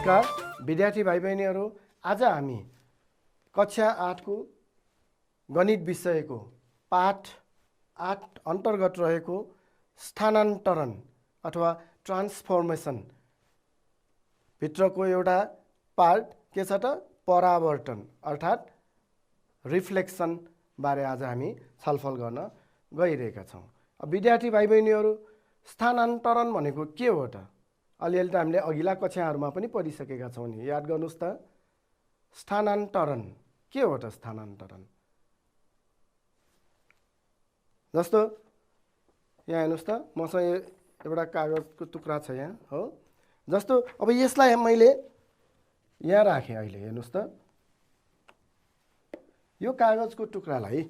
नमस्कार विद्यार्थी भाइ बहिनीहरू, आज हामी कक्षा 8 को गणित विषयको पाठ 8 अन्तर्गत रहेको स्थानान्तरण अथवा ट्रान्सफर्मेसन भित्रको एउटा पार्ट के छ त परावर्तन अर्थात् रिफ्लेक्सन बारे आज हामी छलफल गर्न गइरहेका छौं। विद्यार्थी भाइ बहिनीहरू, स्थानान्तरण भनेको के हो त? अलिअलि त हामीले अघिल्ला कक्षाहरुमा पनि पढिसकेका छौं नि, याद गर्नुस् त। स्थानान्तरण के हो त? स्थानान्तरण जस्तो यहाँ हेर्नुस् त, मसँग एउटा कागजको टुक्रा छ यहाँ हो। जस्तो अब यसलाई मैले यहाँ राखेँ, अहिले हेर्नुस् त, यो कागजको टुक्रालाई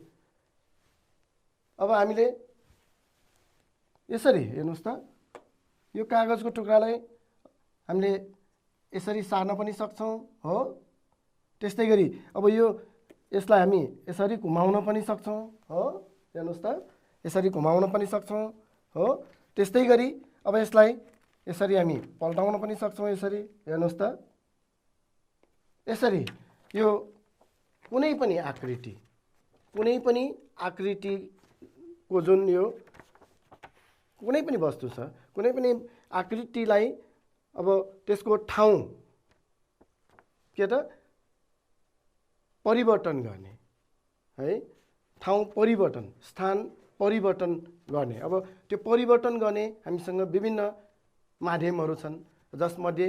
अब हामीले यसरी हेर्नुस् त, यो कागजको टुक्रालाई हामीले यसरी सार्न पनि सक्छौं हो। त्यस्तै गरी अब यसलाई हामी यसरी घुमाउन पनि सक्छौं हो। हेर्नुस् त, यसरी घुमाउन पनि सक्छौं हो। त्यस्तै गरी अब यसलाई यसरी हामी पल्टाउन पनि सक्छौं, यसरी हेर्नुस् त। यसरी यो कुनै पनि आकृतिको जुन यो कुनै पनि वस्तु छ, कुनै पनि आकृतिलाई अब त्यसको ठाउँ के त परिवर्तन गर्ने है, ठाउँ परिवर्तन, स्थान परिवर्तन गर्ने। अब त्यो परिवर्तन गर्ने हामीसँग विभिन्न माध्यमहरू छन्, जसमध्ये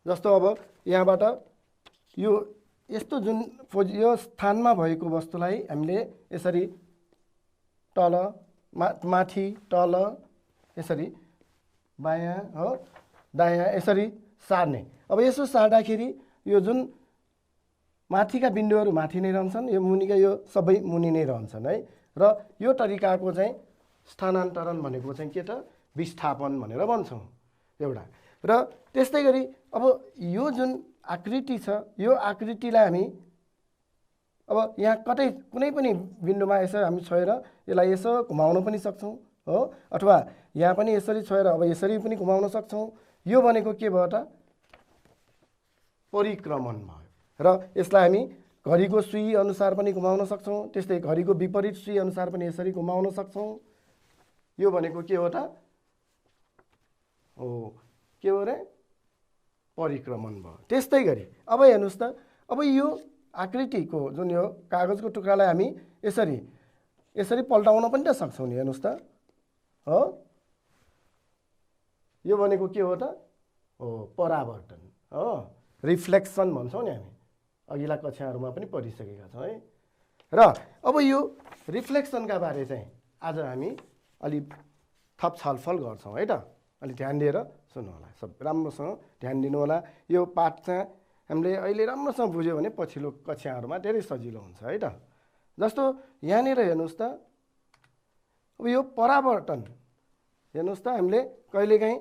जस्तो अब यहाँबाट यो यस्तो जुन यो स्थानमा भएको वस्तुलाई हामीले यसरी तल माथि तल यसरी बायाँ हो दायाँ यसरी सार्ने। अब यसो सार्दाखेरि यो जुन माथिका बिन्दुहरू माथि नै रहन्छन्, यो मुनिका यो सबै मुनि नै रहन्छन् है। र यो तरिकाको चाहिँ स्थानान्तरण भनेको चाहिँ के त विस्थापन भनेर भन्छौं एउटा। र त्यस्तै गरी अब यो जुन आकृति छ, यो आकृतिलाई हामी अब यहाँ कतै कुनै पनि बिन्दुमा यसो हामी छोएर यसलाई यसो घुमाउन पनि सक्छौं हो, अथवा यहाँ पनि यसरी छोएर अब यसरी पनि घुमाउन सक्छौं। यो भनेको के भयो त परिक्रमण भयो। र यसलाई हामी घडीको सुई अनुसार पनि घुमाउन सक्छौं, त्यस्तै घडीको विपरीत सुई अनुसार पनि यसरी घुमाउन सक्छौं। यो भनेको के हो त के हो रे परिक्रमण भयो। त्यस्तै गरी अब हेर्नुस् त, अब यो आकृतिको जुन यो कागजको टुक्रालाई हामी यसरी पल्टाउन पनि त सक्छौं नि, हेर्नुस् त हो। यो भनेको के हो त परावर्तन हो, रिफ्लेक्सन भन्छौं नि हामी, अघिल्ला कक्षाहरुमा पनि पढिसकेका छौं है। र अब यो रिफ्लेक्सनका बारे चाहिँ आज हामी अलि थप छलफल गर्छौं है त। अलि ध्यान दिएर सुन्नु होला, सब राम्रोसँग ध्यान दिनु होला। यो पाठ चाहिँ हामीले अहिले राम्रोसँग बुझ्यो भने पछिल्लो कक्षाहरुमा धेरै सजिलो हुन्छ है त। जस्तो यहाँनिर हेर्नुस् त, अब यो परावर्तन हेर्नुस् त, हामीले कहिलेकाहीँ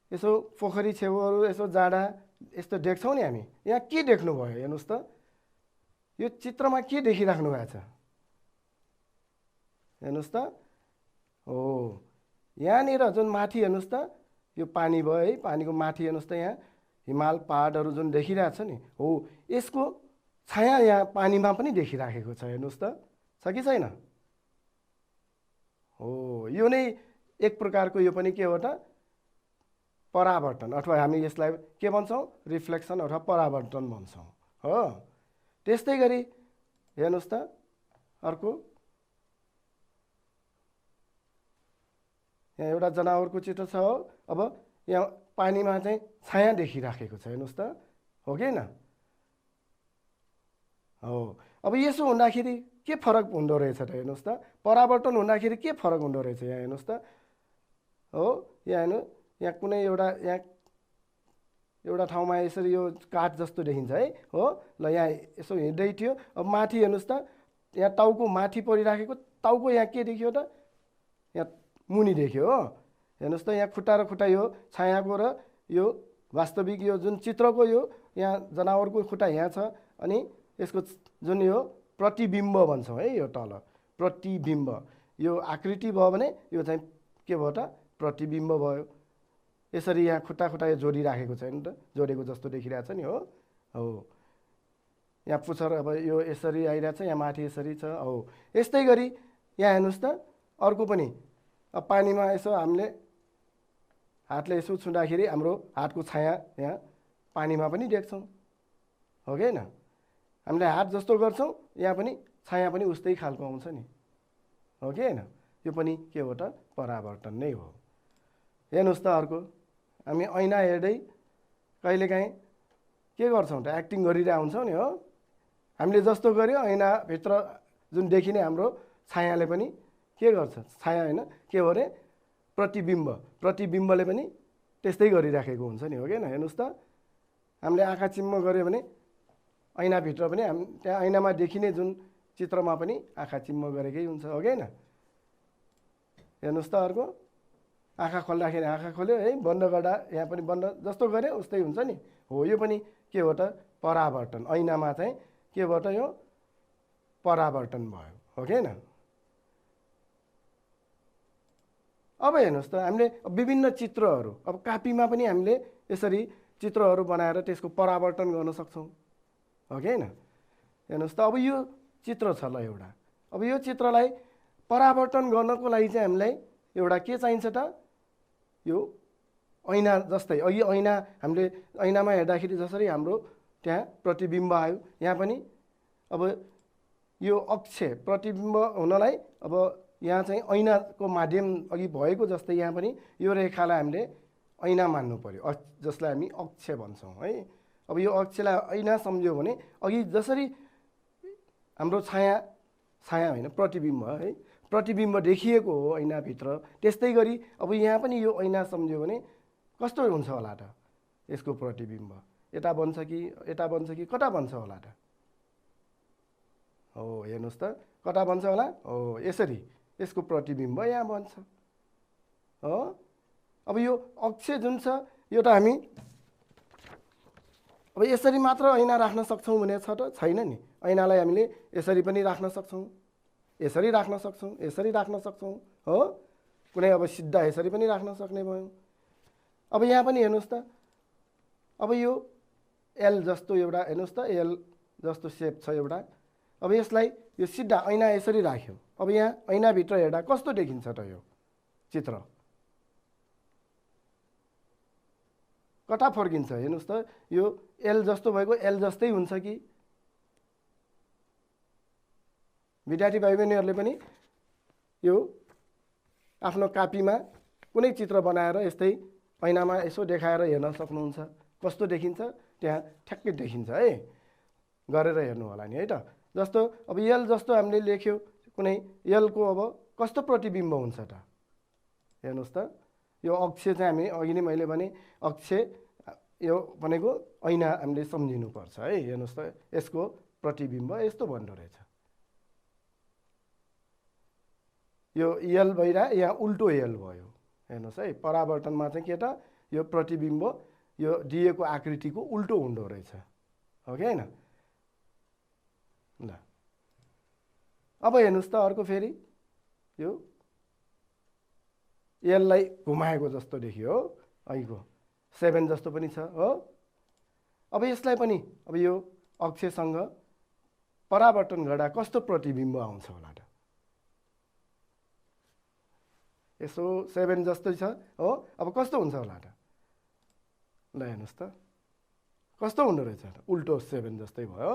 यसो पोखरी छेउहरू यसो जाँदा यस्तो देख्छौं नि हामी। यहाँ के देख्नु भयो हेर्नुस् त, यो चित्रमा के देखिराख्नु भएको छ हेर्नुस् त। यहाँनिर जुन माथि हेर्नुस् त, यो पानी भयो है, पानीको माथि हेर्नुस् त, यहाँ हिमाल पहाडहरू जुन देखिरहेछ नि हो, यसको छाया यहाँ पानीमा पनि देखिराखेको छ, हेर्नुस् त, छ कि छैन हो। यो नै एक प्रकारको यो पनि के हो त परावर्तन, अथवा हामी यसलाई के भन्छौं रिफ्लेक्सन अथवा परावर्तन भन्छौं हो। त्यस्तै गरी हेर्नुस् त, अर्को यहाँ एउटा जनावरको चित्र छ हो। अब यहाँ पानीमा चाहिँ छाया देखिराखेको छ, हेर्नुस् त हो कि हैन हो। अब यसो हुँदाखेरि के फरक हुँदो रहेछ त हेर्नुस् त, परावर्तन हुँदाखेरि के फरक हुँदो रहेछ यहाँ हेर्नुस् त हो। यहाँ हेर्नु, यहाँ कुनै एउटा ठाउँमा यसरी यो काठ जस्तो देखिन्छ है हो। ल यहाँ यसो हिँड्दै थियो, अब माथि हेर्नुस् त, यहाँ टाउको माथि परिराखेको, टाउको यहाँ के देखियो त यहाँ मुनि देखियो हो। हेर्नुस् त, यहाँ खुट्टा र खुट्टा यो छायाको र यो वास्तविक यो जुन चित्रको यो यहाँ जनावरको खुट्टा यहाँ छ, अनि यसको जुन यो प्रतिबिम्ब भन्छौं है, यो तल प्रतिबिम्ब, यो आकृति भयो भने यो चाहिँ के भयो त प्रतिबिम्ब भयो। यसरी यहाँ खुट्टा खुट्टा जोडिराखेको छ नि त, जोडेको जस्तो देखिरहेछ नि हो। हो यहाँ पुच्छर अब यो यसरी आइरहेछ, यहाँ माथि यसरी छ। हो यस्तै गरी यहाँ हेर्नुहोस् त अर्को पनि, अब पानीमा यसो हामीले हातले यसो छुँदाखेरि हाम्रो हातको छाया यहाँ पानीमा पनि देख्छौँ, हो कि होइन? हामीले हात जस्तो गर्छौँ यहाँ पनि छाया पनि उस्तै खालको आउँछ नि, हो कि होइन? यो पनि के हो त? परावर्तन नै हो। हेर्नुहोस् त अर्को, हामी ऐना हेर्दै कहिलेकाहीँ के गर्छौँ त? एक्टिङ गरिरहेको हुन्छौँ नि हो। हामीले जस्तो गऱ्यो ऐनाभित्र जुन देखिने हाम्रो छायाले पनि के गर्छ? छाया होइन, के हो अरे? प्रतिबिम्ब। प्रतिबिम्बले पनि त्यस्तै गरिराखेको हुन्छ नि, हो कि होइन? हेर्नुहोस् त हामीले आँखा चिम्म गऱ्यो भने ऐनाभित्र पनि त्यहाँ ऐनामा देखिने जुन चित्रमा पनि आँखा चिम्म गरेकै हुन्छ, हो कि होइन? हेर्नुहोस् त अर्को, आँखा खोल्दाखेरि आँखा खोल्यो है, बन्द गर्दा यहाँ पनि बन्द जस्तो गऱ्यो उस्तै हुन्छ नि हो। यो पनि के हो त? परावर्तन। ऐनामा चाहिँ के भयो त? यो परावर्तन भयो, हो कि होइन? अब हेर्नुहोस् त हामीले विभिन्न चित्रहरू, अब कापीमा पनि हामीले यसरी चित्रहरू बनाएर त्यसको परावर्तन गर्न सक्छौँ, हो कि होइन? हेर्नुहोस् त अब यो चित्र छ ल एउटा, अब यो चित्रलाई परावर्तन गर्नको लागि चाहिँ हामीलाई एउटा के चाहिन्छ त? यो ऐना जस्तै अघि ऐना हामीले ऐनामा हेर्दाखेरि जसरी हाम्रो त्यहाँ प्रतिबिम्ब आयो, यहाँ पनि अब यो अक्ष प्रतिबिम्ब हुनलाई अब यहाँ चाहिँ ऐनाको माध्यम अघि भएको जस्तै यहाँ पनि यो रेखालाई हामीले ऐना मान्नु पर्यो, जसलाई हामी अक्ष भन्छौँ है। अब यो अक्षलाई ऐना सम्झ्यो भने अघि जसरी हाम्रो छाया होइन प्रतिबिम्ब है, प्रतिबिम्ब देखिएको हो ऐनाभित्र, त्यस्तै गरी अब यहाँ पनि यो ऐना सम्झ्यो भने कस्तो हुन्छ होला त? यसको प्रतिबिम्ब यता बन्छ कि यता बन्छ कि कता बन्छ होला त? हो हेर्नुहोस् त कता बन्छ होला? हो यसरी यसको प्रतिबिम्ब यहाँ बन्छ हो। अब यो अक्ष जुन छ यो त हामी अब यसरी मात्र ऐना राख्न सक्छौँ भने छ त? छैन नि। ऐनालाई हामीले यसरी पनि राख्न सक्छौँ, यसरी राख्न सक्छौँ, यसरी राख्न सक्छौँ हो। कुनै अब सिधा यसरी पनि राख्न सक्ने भयो। अब यहाँ पनि हेर्नुहोस् त, अब यो एल जस्तो एउटा हेर्नुहोस् त, एल जस्तो सेप छ एउटा। अब यसलाई यो सिधा ऐना यसरी राख्यो, अब यहाँ ऐनाभित्र हेर्दा कस्तो देखिन्छ त? यो चित्र कता फर्किन्छ? हेर्नुहोस् त, यो एल जस्तो भएको एल जस्तै हुन्छ कि? विद्यार्थी भाइ बहिनीहरूले पनि यो आफ्नो कापीमा कुनै चित्र बनाएर यस्तै ऐनामा यसो देखाएर हेर्न सक्नुहुन्छ, कस्तो देखिन्छ? त्यहाँ ठ्याक्कै देखिन्छ है, गरेर हेर्नु होला नि है त। जस्तो अब यल जस्तो हामीले लेख्यो कुनै, यलको अब कस्तो प्रतिबिम्ब हुन्छ त? हेर्नुहोस् त, यो अक्ष चाहिँ हामी अघि नै मैले भने अक्ष यो भनेको ऐना हामीले सम्झिनुपर्छ है। हेर्नुहोस् त यसको प्रतिबिम्ब यस्तो भन्दो रहेछ। यो यल भइरह यहाँ उल्टो यल भयो। हेर्नुहोस् है, परावर्तनमा चाहिँ के त? यो प्रतिबिम्ब यो दिएको आकृतिको उल्टो हुँदो रहेछ, हो कि होइन? ल अब हेर्नुहोस् त अर्को फेरि यो यसलाई घुमाएको जस्तो देखियो हो, अहिलेको 7 जस्तो पनि छ हो। अब यसलाई पनि अब यो अक्षसँग परावर्तन गर्दा कस्तो प्रतिबिम्ब आउँछ होला त? यसो 7 जस्तै छ हो। अब कस्तो हुन्छ होला त? ल हेर्नुहोस् त कस्तो हुँदो रहेछ त? उल्टो 7 जस्तै भयो।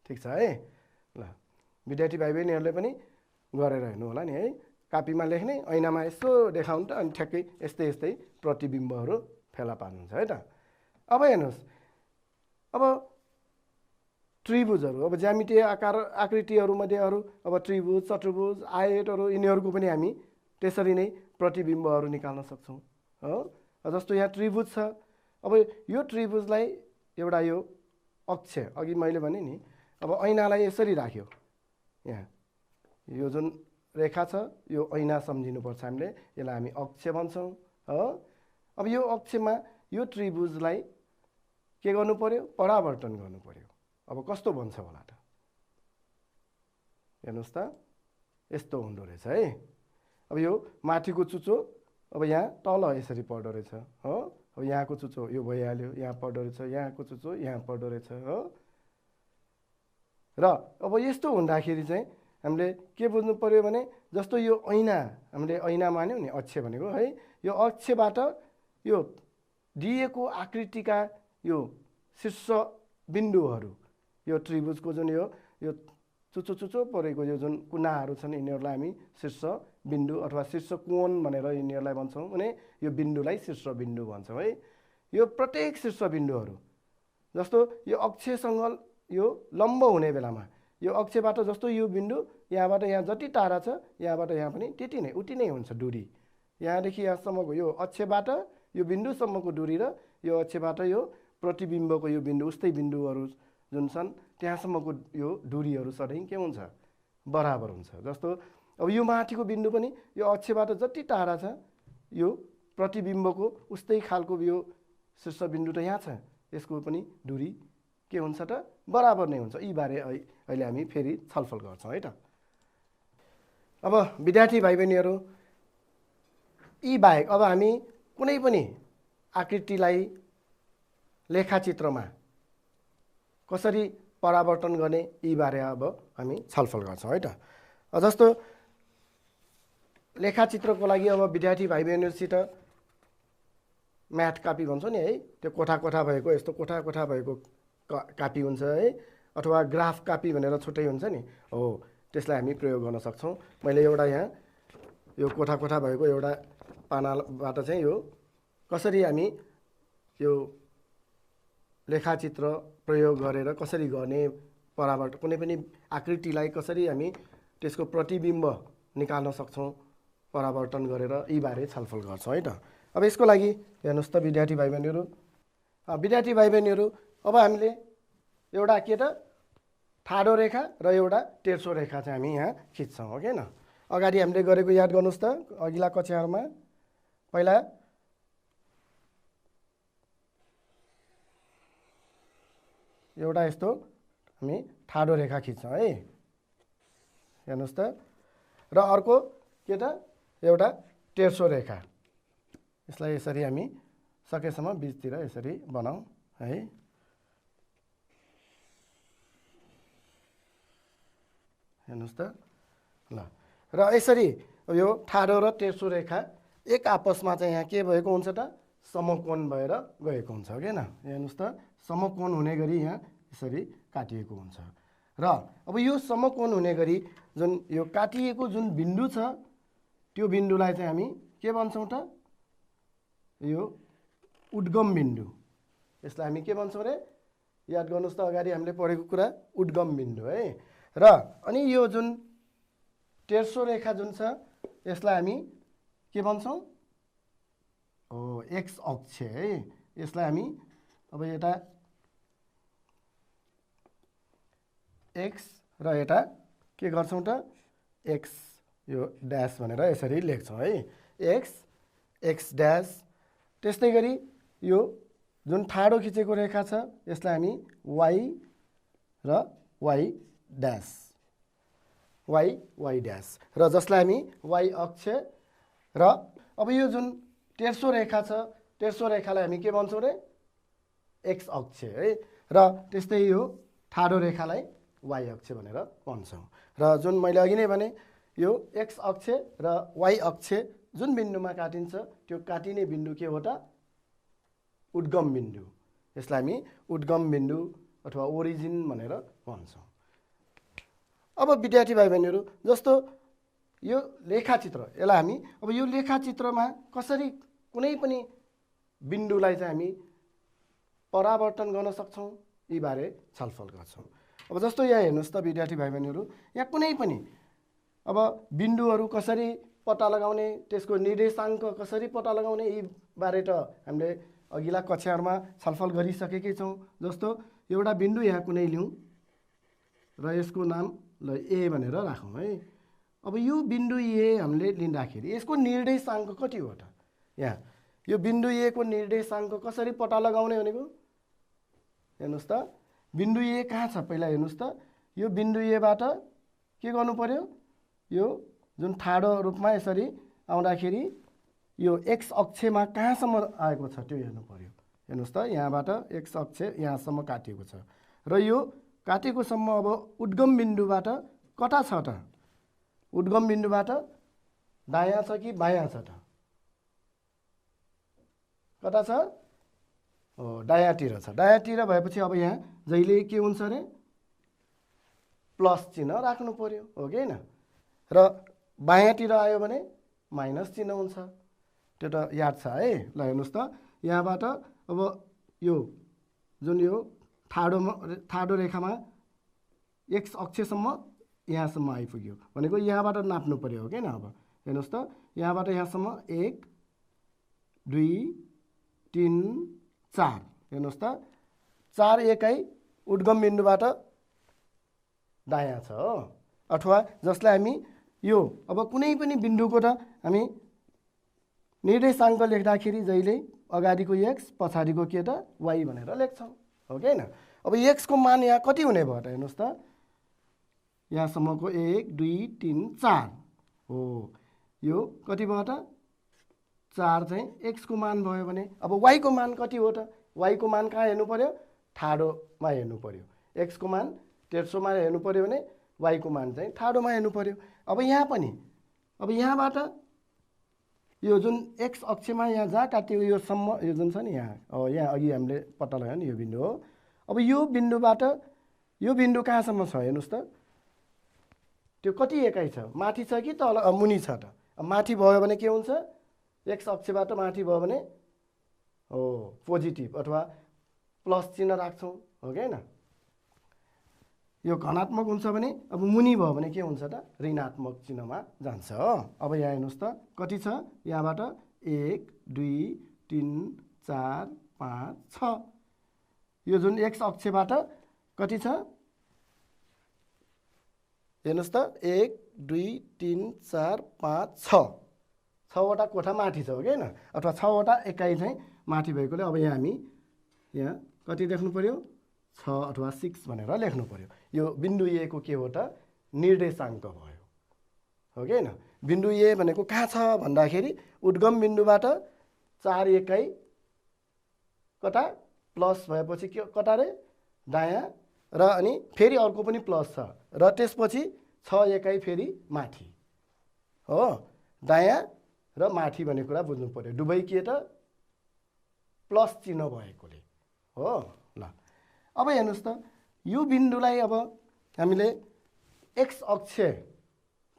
ठिक छ है। ल विद्यार्थी भाइ बहिनीहरूले पनि गरेर हेर्नु होला नि है। कापीमा लेख्ने, ऐनामा यसो देखाउनु त, अनि ठ्याक्कै यस्तै यस्तै प्रतिबिम्बहरू फेला पार्नुहुन्छ है त। अब हेर्नुहोस्, अब त्रिभुजहरू, अब ज्यामितीय आकार आकृतिहरूमध्ये अरू अब त्रिभुज, चतुर्भुज, आयतहरू, यिनीहरूको पनि हामी त्यसरी नै प्रतिबिम्बहरू निकाल्न सक्छौँ हो। जस्तो यहाँ त्रिभुज छ, अब यो त्रिभुजलाई एउटा यो अक्ष अघि मैले भने नि, अब ऐनालाई यसरी राख्यो, यहाँ यो जुन रेखा छ यो ऐना सम्झिनुपर्छ हामीले, यसलाई हामी अक्ष भन्छौँ हो। अब यो अक्षमा यो त्रिभुजलाई के गर्नु पर्यो? परावर्तन गर्नु पर्यो। अब कस्तो बन्छ होला त? हेर्नुहोस् त यस्तो हुँदो रहेछ है। अब यो माथिको चुचो अब यहाँ तल यसरी पर्दो रहेछ हो। अब यहाँको चुचो यो भइहाल्यो, यहाँ पर्दो रहेछ, यहाँको चुचो यहाँ पर्दो रहेछ हो। र अब यस्तो हुँदाखेरि चाहिँ हामीले के बुझ्नु पर्यो भने जस्तो यो ऐना, हामीले ऐना मान्यौँ नि अक्ष भनेको है, यो अक्षबाट यो दिएको आकृतिका यो शीर्ष बिन्दुहरू, यो त्रिभुजको जुन यो चुचो चुचो परेको यो जुन कुनाहरू छन् यिनीहरूलाई हामी शीर्ष बिन्दु अथवा शीर्ष कोण भनेर यिनीहरूलाई भन्छौँ भने यो बिन्दुलाई शीर्ष बिन्दु भन्छौँ है। यो प्रत्येक शीर्ष बिन्दुहरू जस्तो यो अक्षसँग यो लम्ब हुने बेलामा यो अक्षबाट जस्तो यो बिन्दु यहाँबाट यहाँ जति टाढा छ यहाँबाट यहाँ पनि त्यति नै उति नै हुन्छ दूरी। यहाँदेखि यहाँसम्मको यो अक्षबाट यो बिन्दुसम्मको दूरी र यो अक्षबाट यो प्रतिबिम्बको यो बिन्दु उस्तै बिन्दुहरू जुन छन् त्यहाँसम्मको यो दूरीहरू सधैँ के हुन्छ, बराबर हुन्छ। जस्तो अब यो माथिको बिन्दु पनि यो अक्षबाट जति टाढा छ यो प्रतिबिम्बको उस्तै खालको यो शीर्ष बिन्दु त यहाँ छ, यसको पनि दूरी के हुन्छ त बराबर नै हुन्छ। यी बारे अहिले हामी फेरि छलफल गर्छौँ है त। अब विद्यार्थी भाइ बहिनीहरू, यी बाहेक अब हामी कुनै पनि आकृतिलाई लेखाचित्रमा कसरी परावर्तन गर्ने यी बारे अब हामी छलफल गर्छौँ है त। जस्तो लेखाचित्रको लागि अब विद्यार्थी भाइ बहिनीहरूसित म्याथ कापी भन्छ नि है, त्यो कोठा कोठा भएको यस्तो कोठा कोठा भएको कापी हुन्छ है, अथवा ग्राफ कापी भनेर छुट्टै हुन्छ नि हो, त्यसलाई हामी प्रयोग गर्न सक्छौँ। मैले एउटा यहाँ यो कोठा कोठा भएको एउटा पानाबाट चाहिँ यो कसरी हामी यो लेखाचित्र प्रयोग गरेर कसरी गर्ने, परावर्तन कुनै पनि आकृतिलाई कसरी हामी त्यसको प्रतिबिम्ब निकाल्न सक्छौँ परावर्तन गरेर, यी बारे छलफल गर्छौँ है त। अब यसको लागि हेर्नुहोस् त विद्यार्थी भाइ बहिनीहरू, अब हामीले एउटा के त ठाडो रेखा र एउटा तेर्सो रेखा चाहिँ हामी यहाँ खिच्छौँ हो कि न। अगाडि हामीले गरेको याद गर्नुहोस् त, अघिल्ला कक्षाहरूमा पहिला एउटा यस्तो हामी ठाडो रेखा खिच्छौँ है, हेर्नुहोस् त। र अर्को के त एउटा तेर्सो रेखा, यसलाई यसरी हामी सकेसम्म बिचतिर यसरी बनाऊ है। हेर्नुहोस् त ल, र यसरी यो ठाडो र तेर्सो रेखा एक आपसमा चाहिँ यहाँ के भएको हुन्छ त समकोण भएर गएको हुन्छ हो कि न। हेर्नुहोस् त समकोण हुने गरी यहाँ यसरी काटिएको हुन्छ। र अब यो समकोण हुने गरी जुन यो काटिएको जुन बिन्दु छ त्यो बिन्दुलाई चाहिँ हामी के भन्छौँ त, यो उद्गम बिन्दु। यसलाई हामी के भन्छौँ अरे, याद गर्नुहोस् त अगाडि हामीले पढेको कुरा उद्गम बिन्दु है। र अनि यो जुन तेर्सो रेखा जुन छ यसलाई हामी के भन्छौँ, एक्स अक्ष है। यसलाई हामी अब यता एक्स र यता के गर्छौँ त एक्स यो ड्यास भनेर यसरी लेख्छौँ है, एक्स ड्यास। त्यस्तै गरी यो जुन ठाडो खिचेको रेखा छ यसलाई हामी वाइ र वाइ ड्यास र जसलाई हामी वाइ अक्ष। र अब यो जुन तेर्सो रेखा छ तेर्सो रेखालाई हामी के भन्छौँ रे, एक्स अक्ष है। र त्यस्तै यो ठाडो रेखालाई वाइ अक्ष भनेर भन्छौँ। र जुन मैले अघि नै भने यो एक्स अक्ष र वाइ अक्ष जुन बिन्दुमा काटिन्छ त्यो काटिने बिन्दु के हो त उद्गम बिन्दु। यसलाई हामी उद्गम बिन्दु अथवा ओरिजिन भनेर भन्छौँ। अब विद्यार्थी भाइ बहिनीहरू, जस्तो यो लेखाचित्र, यसलाई हामी अब यो लेखाचित्रमा कसरी कुनै पनि बिन्दुलाई चाहिँ हामी परावर्तन गर्न सक्छौँ यी बारे छलफल गर्छौँ। अब जस्तो यहाँ हेर्नुहोस् त विद्यार्थी भाइ बहिनीहरू, यहाँ कुनै पनि अब बिन्दुहरू कसरी पत्ता लगाउने, त्यसको निर्देशाङ्क कसरी पत्ता लगाउने यी बारे त हामीले अघिल्ला कक्षाहरूमा छलफल गरिसकेकै छौँ। जस्तो एउटा बिन्दु यहाँ कुनै लिउँ र यसको नाम ल ए भनेर राखौँ है। अब यो बिन्दु ए हामीले लिँदाखेरि यसको निर्देशाङ्क कति हो त, यहाँ यो बिन्दु ए को निर्देशाङ्क कसरी पत्ता लगाउने भनेको, हेर्नुहोस् त बिन्दु ए कहाँ छ पहिला हेर्नुहोस् त। यो बिन्दु एबाट के गर्नु पर्यो, यो जुन ठाडो रूपमा यसरी आउँदाखेरि यो एक्स अक्षमा कहाँसम्म आएको छ त्यो हेर्नु पर्यो। हेर्नुहोस् त यहाँबाट एक्स अक्ष यहाँसम्म काटिएको छ र यो काटेकोसम्म अब उद्गम बिन्दुबाट कता छ त? उद्गम बिन्दुबाट दायाँ छ कि बायाँ छ त? कता छ? दायाँतिर छ। दायाँतिर भएपछि अब यहाँ जहिले के हुन्छ अरे प्लस चिन्ह राख्नु पर्यो, हो कि होइन? र बायाँतिर आयो भने माइनस चिन्ह हुन्छ। त्यो त याद छ है। ल हेर्नुहोस् त यहाँबाट अब यो जुन यो ठाडो रेखामा एक्स अक्षसम्म यहाँसम्म आइपुग्यो भनेको यहाँबाट नाप्नु पर्यो, हो कि होइन? अब हेर्नुहोस् त यहाँबाट यहाँसम्म 1 2 3 4 हेर्नुहोस् त 4 एकाइ उद्गम बिन्दुबाट दायाँ छ हो। अथवा जसलाई हामी यो अब कुनै पनि बिन्दुको त हामी निर्देशाङ्क लेख्दाखेरि जहिले अगाडिको एक्स पछाडिको के त वाइ भनेर लेख्छौँ, हो कि होइन? अब एक्सको मान यहाँ कति हुने भयो त? हेर्नुहोस् त यहाँसम्मको 1 2 3 4 हो। यो कति भयो त? 4 चाहिँ एक्सको मान भयो भने अब वाइको मान कति हो त? वाइको मान कहाँ हेर्नु पर्यो? ठाडोमा हेर्नु पर्यो। एक्सको मान तेर्सोमा हेर्नु पर्यो भने वाइको मान चाहिँ ठाडोमा हेर्नु पर्यो। अब यहाँ पनि अब यहाँबाट यो जुन एक्स अक्षमा यहाँ जहाँ काटियो यो सम्म यो जुन छ नि यहाँ यहाँ अघि हामीले पत्ता लगायो नि यो बिन्दु हो। अब यो बिन्दुबाट यो बिन्दु कहाँसम्म छ हेर्नुहोस् त? त्यो कति एकाइ छ? माथि छ कि तल मुनि छ त? माथि भयो भने के हुन्छ? एक्स अक्षबाट माथि भयो भने हो पोजिटिभ अथवा प्लस चिन्ह राख्छौँ, हो कि होइन? यो धनात्मक हुन्छ भने अब मुनि भयो भने के हुन्छ त? ऋणात्मक चिन्हमा जान्छ हो। अब यहाँ हेर्नुहोस् त कति छ? यहाँबाट 1 2 3 4 5 6 यो जुन एक्स अक्षबाट कति छ? हेर्नुहोस् त 1 2 3 4 5 6 6वटा कोठा माथि छ, हो कि होइन? अथवा 6वटा एकाइ चाहिँ माथि भएकोले अब यहाँ हामी यहाँ कति लेख्नु पर्यो? 6 अथवा 6 भनेर लेख्नु पर्यो। यो बिन्दु ए को के हो त? निर्देशाङ्क भयो, हो कि होइन? बिन्दु ए भनेको कहाँ छ भन्दाखेरि उद्गम बिन्दुबाट 4 एकाइ कता प्लस भएपछि के कता रे? दायाँ र अनि फेरि अर्को पनि प्लस छ र त्यसपछि 6 एकाइ फेरि माथि हो। दायाँ र माथि भन्ने कुरा बुझ्नु पर्यो। दुवै के त? प्लस चिन्ह भएकोले हो। ल अब हेर्नुहोस् त यो बिन्दुलाई अब हामीले एक्स अक्ष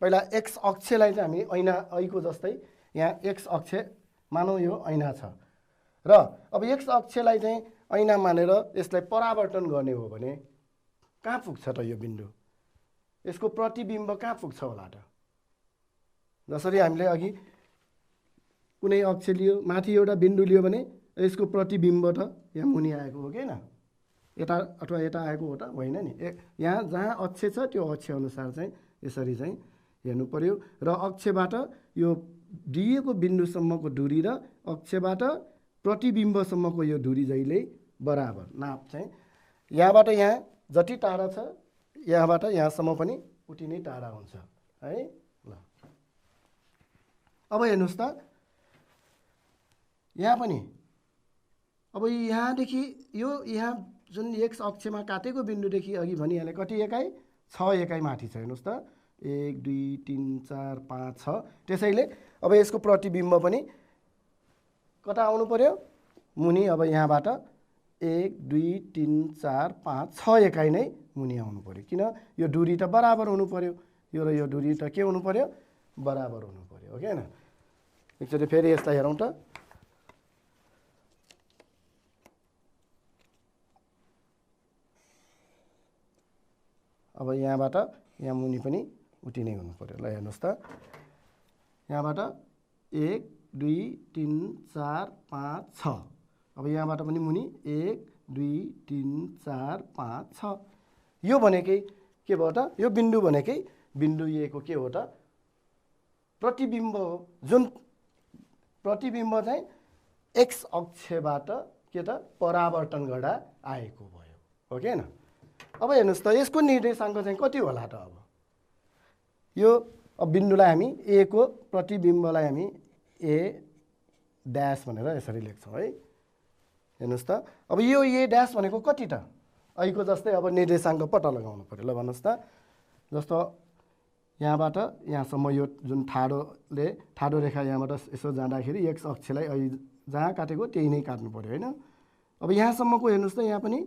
पहिला एक्स अक्षलाई चाहिँ हामी ऐको जस्तै यहाँ एक्स अक्ष मानौँ यो ऐना छ र अब एक्स अक्षलाई चाहिँ ऐना मानेर यसलाई परावर्तन गर्ने हो भने कहाँ पुग्छ त यो बिन्दु? यसको प्रतिबिम्ब कहाँ पुग्छ होला त? जसरी हामीले अघि कुनै अक्ष लियो माथि एउटा बिन्दु लियो भने यसको प्रतिबिम्ब त यहाँ मुनि आएको हो कि होइन? यता अथवा यता आएको हो त होइन नि? यहाँ जहाँ अक्ष छ त्यो अक्ष अनुसार चाहिँ यसरी चाहिँ हेर्नु पर्यो र अक्षबाट यो दिएको बिन्दुसम्मको दूरी र अक्षबाट प्रतिबिम्बसम्मको यो दूरी जहिले बराबर नाप चाहिँ यहाँबाट यहाँ जति टाढा छ यहाँबाट यहाँसम्म पनि उति नै टाढा हुन्छ है। ल अब हेर्नुहोस् त यहाँ पनि अब यहाँदेखि यो यहाँ जुन एक्स अक्षमा काटेको बिन्दुदेखि अघि भनिहाले कति एकाइ? 6 एकाइ माथि छ। हेर्नुहोस् त 1 2 3 4 5 6 त्यसैले अब यसको प्रतिबिम्ब पनि कता आउनु पर्यो? मुनि। अब यहाँबाट 1 2 3 4 5 6 एकाइ नै मुनि आउनु पर्यो। किन? यो दूरी त बराबर हुनु पर्यो। यो र यो दूरी त के हुनु पर्यो? बराबर हुनु पर्यो, हो कि होइन? एकचोटि फेरि यसलाई हेरौँ त। अब यहाँबाट यहाँ मुनि पनि उति नै हुनु पर्यो। ल हेर्नुहोस् त यहाँबाट 1 2 3 4 5 6 अब यहाँबाट पनि मुनि 1 2 3 4 5 6 यो भनेकै के भयो त? यो बिन्दु भनेकै बिन्दु ए को के हो त? प्रतिबिम्ब हो। जुन प्रतिबिम्ब चाहिँ एक्स अक्षबाट के त? परावर्तन गर्दा आएको भयो, हो कि होइन? अब हेर्नुहोस् त यसको निर्देशाङ्क चाहिँ कति होला त? अब यो बिन्दुलाई हामी ए को प्रतिबिम्बलाई हामी ए ड्यास भनेर यसरी लेख्छौँ है। हेर्नुहोस् त अब यो ए ड्यास भनेको कति त अहिको जस्तै अब निर्देशाङ्क पत्ता लगाउनु पर्यो। ल भन्नुहोस् त जस्तो यहाँबाट यहाँसम्म यो जुन ठाडो रेखा यहाँबाट यसो जाँदाखेरि एक्स अक्षलाई अहिले जहाँ काटेको त्यही नै काट्नु पर्यो होइन। अब यहाँसम्मको हेर्नुहोस् त यहाँ पनि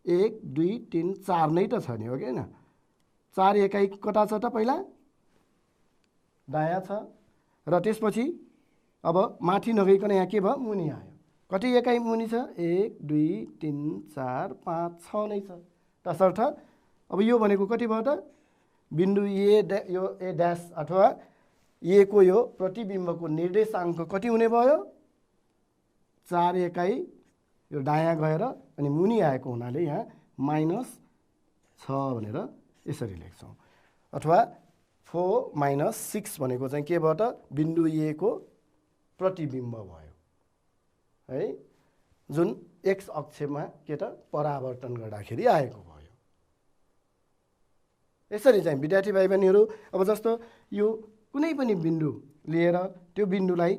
1 2 3 4 नै त छ नि हो कि होइन। 4 एकाइ कता छ त पहिला दायाँ छ र त्यसपछि अब माथि नगइकन यहाँ के भयो मुनि आयो। कति एकाइ मुनि छ 1 2 3 4 5 6 नै छ। तसर्थ अब यो भनेको कति भयो त बिन्दु यो ए ड्यास अथवा ए को यो प्रतिबिम्बको निर्देशाङ्क कति हुने भयो 4 एकाइ यो दायाँ गएर अनि मुनि आएको हुनाले यहाँ -6 भनेर यसरी लेख्छौँ। अथवा 4 - 6 भनेको चाहिँ के भयो त बिन्दु ए को प्रतिबिम्ब भयो है, जुन एक्स अक्षमा के त परावर्तन गर्दाखेरि आएको भयो। यसरी चाहिँ विद्यार्थी भाइ बहिनीहरू अब जस्तो यो कुनै पनि बिन्दु लिएर त्यो बिन्दुलाई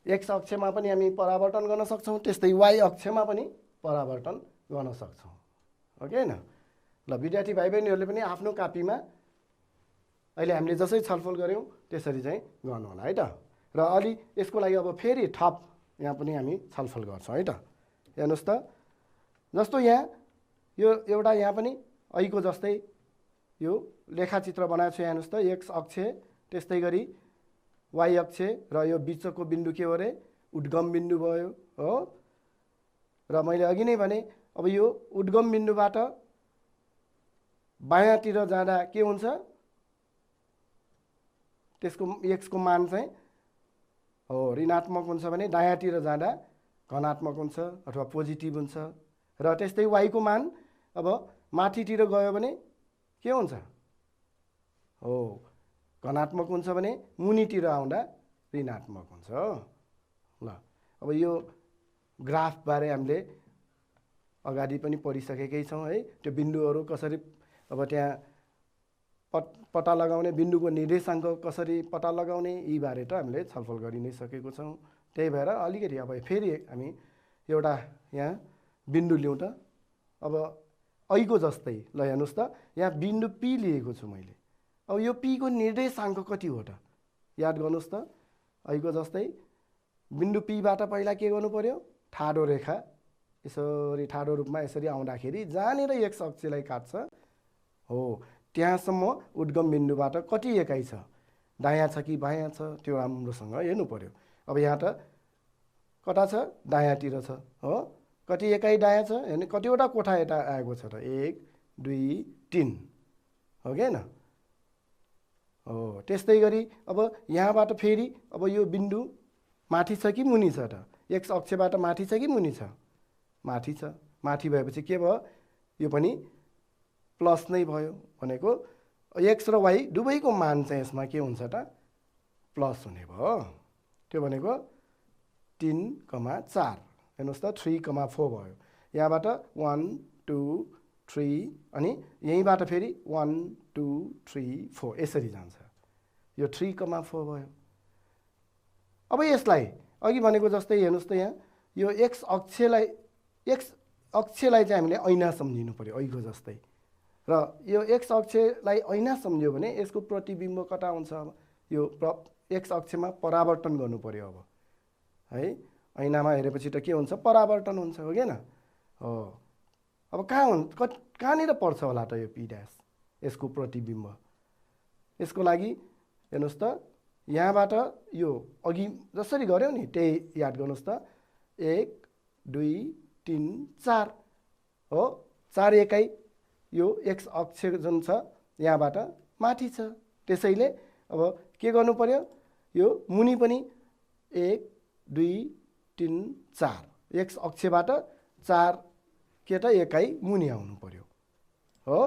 एक्स अक्षमा पनि हामी परावर्तन गर्न सक्छौँ, त्यस्तै वाइ अक्षमा पनि परावर्तन गर्न सक्छौँ हो कि होइन। ल विद्यार्थी भाइ बहिनीहरूले पनि आफ्नो कापीमा अहिले हामीले जसरी छलफल गऱ्यौँ त्यसरी चाहिँ गर्नु होला है त। र अलि यसको लागि अब फेरि थप यहाँ पनि हामी छलफल गर्छौँ है त। हेर्नुहोस् त जस्तो यहाँ यो एउटा यहाँ पनि अहिको जस्तै यो लेखाचित्र बनाएको छु। हेर्नुहोस् त एक्स अक्ष त्यस्तै गरी वाइ अक्ष र यो बिचको बिन्दु के हो अरे उद्गम बिन्दु भयो हो। र मैले अघि नै भने अब यो उद्गम बिन्दुबाट बायाँतिर जाँदा के हुन्छ त्यसको एक्सको मान चाहिँ हो ऋणात्मक हुन्छ भने दायाँतिर जाँदा धनात्मक हुन्छ अथवा पोजिटिभ हुन्छ। र त्यस्तै वाइको मान अब माथितिर गयो भने के हुन्छ हो धनात्मक हुन्छ भने मुनितिर आउँदा ऋणात्मक हुन्छ। ल अब यो ग्राफबारे हामीले अगाडि पनि पढिसकेकै छौँ है। त्यो बिन्दुहरू कसरी अब त्यहाँ पत्ता लगाउने बिन्दुको निर्देशाङ्क कसरी पत्ता लगाउने यी बारे त हामीले छलफल गरि नै सकेको छौँ। त्यही भएर अलिकति अब फेरि हामी एउटा यहाँ बिन्दु लिउँ त। अब अहिको जस्तै ल हेर्नुहोस् त यहाँ बिन्दु पी लिएको छु मैले। अब यो पी को निर्देशाङ्क कति हो त याद गर्नुहोस् त। अहिको जस्तै बिन्दु पीबाट पहिला के गर्नु पर्यो ठाडो रेखा यसरी ठाडो रूपमा यसरी आउँदाखेरि जहाँनिर एक्स अक्षलाई काट्छ हो त्यहाँसम्म उद्गम बिन्दुबाट कति एकाइ छ दायाँ छ कि बायाँ छ त्यो राम्रोसँग हेर्नु पर्यो। अब यहाँ त कता छ दायाँतिर छ हो कति एकाइ दायाँ छ हेर्ने कतिवटा कोठा यता आएको छ त 1 2 3 हो कि होइन हो। त्यस्तै गरी अब यहाँबाट फेरि अब यो बिन्दु माथि छ कि मुनि छ त एक्स अक्षबाट माथि छ कि मुनि छ माथि छ। माथि भएपछि के भयो यो पनि प्लस नै भयो भनेको एक्स र वाइ दुवैको मान चाहिँ यसमा के हुन्छ त प्लस हुने भयो। त्यो भनेको 3,4 हेर्नुहोस् त 3,4 भयो। यहाँबाट 1 2 3 अनि यहीँबाट फेरि 1 2 3 4 यसरी जान्छ यो 3,4 भयो। अब यसलाई अघि भनेको जस्तै हेर्नुहोस् त यहाँ यो एक्स अक्षलाई चाहिँ हामीले ऐना सम्झिनु पर्यो अहिको जस्तै। र यो एक्स अक्षलाई ऐना सम्झ्यो भने यसको प्रतिबिम्ब कता हुन्छ अब यो एक्स अक्षमा परावर्तन गर्नु पर्यो अब है। ऐनामा हेरेपछि त के हुन्छ परावर्तन हुन्छ हो कि होइन हो। अब कहाँनिर पर्छ होला त यो पी ड्यास यसको प्रतिबिम्ब। यसको लागि हेर्नुहोस् त यहाँबाट यो अघि जसरी गऱ्यौँ नि त्यही याद गर्नुहोस् त 1 2 3 4 हो 4 एकाइ यो एक्स अक्ष जुन छ यहाँबाट माथि छ। त्यसैले अब के गर्नु पर्यो यो मुनि पनि 1 2 3 4 एक्स अक्षबाट 4 के त एकाइ मुनि आउनु पर्यो हो।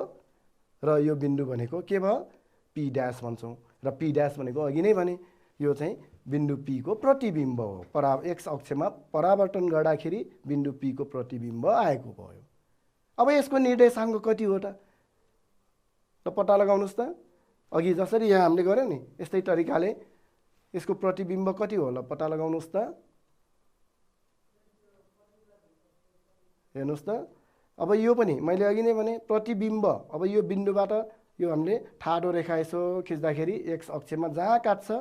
र यो बिन्दु भनेको के भयो पी ड्यास भन्छौँ। र पी ड्यास भनेको अघि नै भने यो चाहिँ बिन्दु पी को प्रतिबिम्ब हो। एक्स अक्षमा परावर्तन गर्दाखेरि बिन्दु पी को प्रतिबिम्ब आएको भयो। अब यसको निर्देशाङ्क कति हो त पत्ता लगाउनुहोस् त। अघि जसरी यहाँ हामीले गऱ्यौँ नि यस्तै तरिकाले यसको प्रतिबिम्ब कति हो ल पत्ता लगाउनुहोस् त। हेर्नुहोस् त। अब यो पनि मैले अघि नै भने प्रतिबिम्ब। अब यो बिन्दुबाट यो हामीले ठाडो रेखा यसो खिच्दाखेरि एक्स अक्षमा जहाँ काट्छ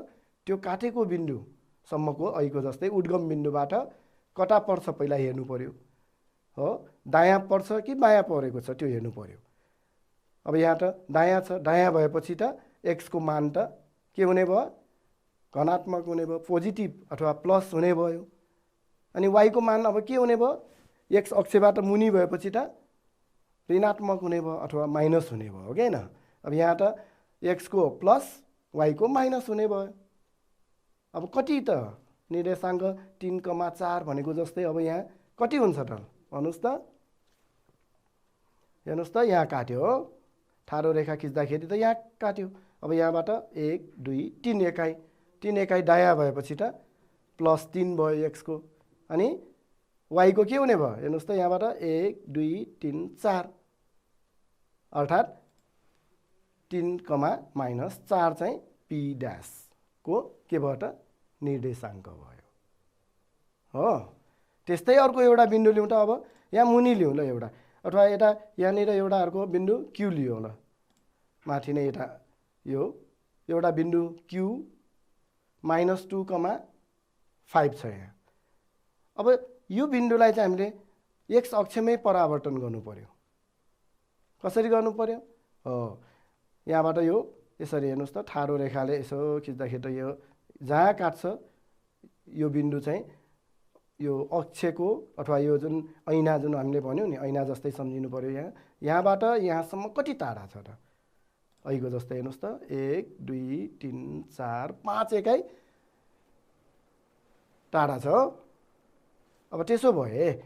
त्यो काटेको बिन्दुसम्मको अहिलेको जस्तै उद्गम बिन्दुबाट कता पर्छ पहिला हेर्नु पर्यो हो, दायाँ पर्छ कि बायाँ परेको छ त्यो हेर्नु पर्यो। अब यहाँ त दायाँ छ, दायाँ भएपछि त एक्सको मान त के हुने भयो, धनात्मक हुने भयो, पोजिटिभ अथवा प्लस हुने भयो। अनि वाईको मान अब के हुने भयो, एक्स अक्षबाट मुनि भएपछि त ऋणात्मक हुने भयो अथवा माइनस हुने भयो हो कि होइन। अब यहाँ त एक्सको प्लस वाईको माइनस हुने भयो। अब कति त निर्देशाङ्क 3,4 भनेको जस्तै अब यहाँ कति हुन्छ त भन्नुहोस् त। हेर्नुहोस् त यहाँ काट्यो हो, ठाडो रेखा खिच्दाखेरि त यहाँ काट्यो। अब यहाँबाट 1 2 3 एकाइ, 3 एकाइ दायाँ भएपछि त +3 भयो एक्सको। अनि वाईको के हुने भयो, हेर्नुहोस् त यहाँबाट 1 2 3 4 अर्थात् 3,-4 चाहिँ पी ड्यासको के भयो त निर्देशाङ्क भयो हो। त्यस्तै अर्को एउटा बिन्दु लिउँ त। अब यहाँ मुनि लिउँ ल एउटा, अथवा यता यहाँनिर एउटा अर्को बिन्दु क्यू लियो ल, माथि नै यता यो एउटा बिन्दु क्यू -2,5 छ यहाँ। अब यो बिन्दुलाई चाहिँ हामीले एक्स अक्षमै परावर्तन गर्नु पर्यो। कसरी गर्नु पर्यो हो, यहाँबाट यो यसरी हेर्नुहोस् त, ठाडो रेखाले यसो खिच्दाखेरि त यो जहाँ काट्छ यो बिन्दु चाहिँ यो अक्षको अथवा यो जुन ऐना जुन हामीले भन्यौँ नि ऐना जस्तै सम्झिनु पर्यो। यहाँबाट यहाँसम्म कति टाढा छ त, अहिलेको जस्तै हेर्नुहोस् त 1 2 3 4 5 एकाइ टाढा छ। अब त्यसो भए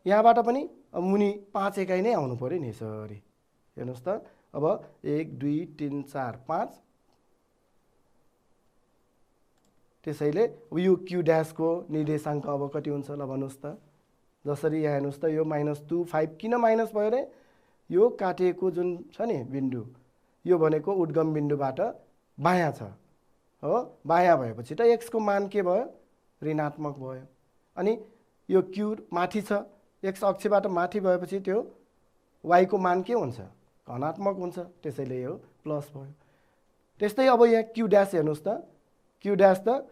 यहाँबाट पनि मुनि 5 एकाइ नै आउनु पर्यो नि यसरी। हेर्नुहोस् त अब 1 2 3 4 5, त्यसैले यो क्यू ड्यासको निर्देशाङ्क अब कति हुन्छ ल भन्नुहोस् त। जसरी यहाँ हेर्नुहोस् त यो -2,5 किन माइनस भयो रे, यो काटिएको जुन छ नि बिन्दु यो भनेको उद्गम बिन्दुबाट बायाँ छ हो, बायाँ भएपछि त एक्सको मान के भयो, ऋणात्मक भयो। अनि यो क्यू माथि छ, एक्स अक्षबाट माथि भएपछि त्यो वाईको मान के हुन्छ, धनात्मक हुन्छ, त्यसैले यो प्लस भयो। त्यस्तै अब यहाँ क्यू ड्यास हेर्नुहोस् त, क्यू ड्यास त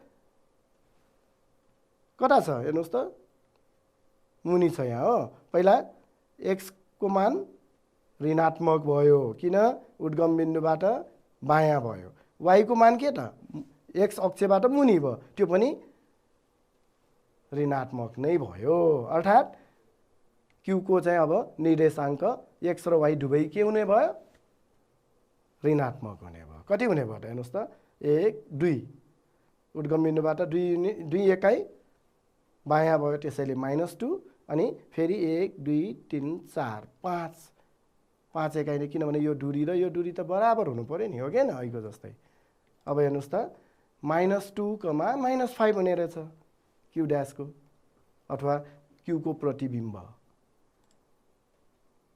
कता छ हेर्नुहोस् त, मुनि छ यहाँ हो। पहिला एक्सको मान ऋणात्मक भयो किन, उद्गम बिन्दुबाट बायाँ भयो। वाईको मान के त, एक्स अक्षबाट मुनि भयो, त्यो पनि ऋणात्मक नै भयो। अर्थात् क्यूको चाहिँ अब निर्देशाङ्क एक्स र वाई दुवै के हुने भयो, ऋणात्मक हुने भयो। कति हुने भयो त हेर्नुहोस् त 1 2, उद्गम बिन्दुबाट 2 एकाइ बायाँ भयो त्यसैले -2, अनि फेरि 1 2 3 4 5 एकाइ नै, किनभने यो दूरी र यो दूरी त बराबर हुनु पर्यो नि हो कि होइन अहिलेको जस्तै। अब हेर्नुहोस् त -2,-5 हुने रहेछ क्यू ड्यासको अथवा क्यूको प्रतिबिम्ब।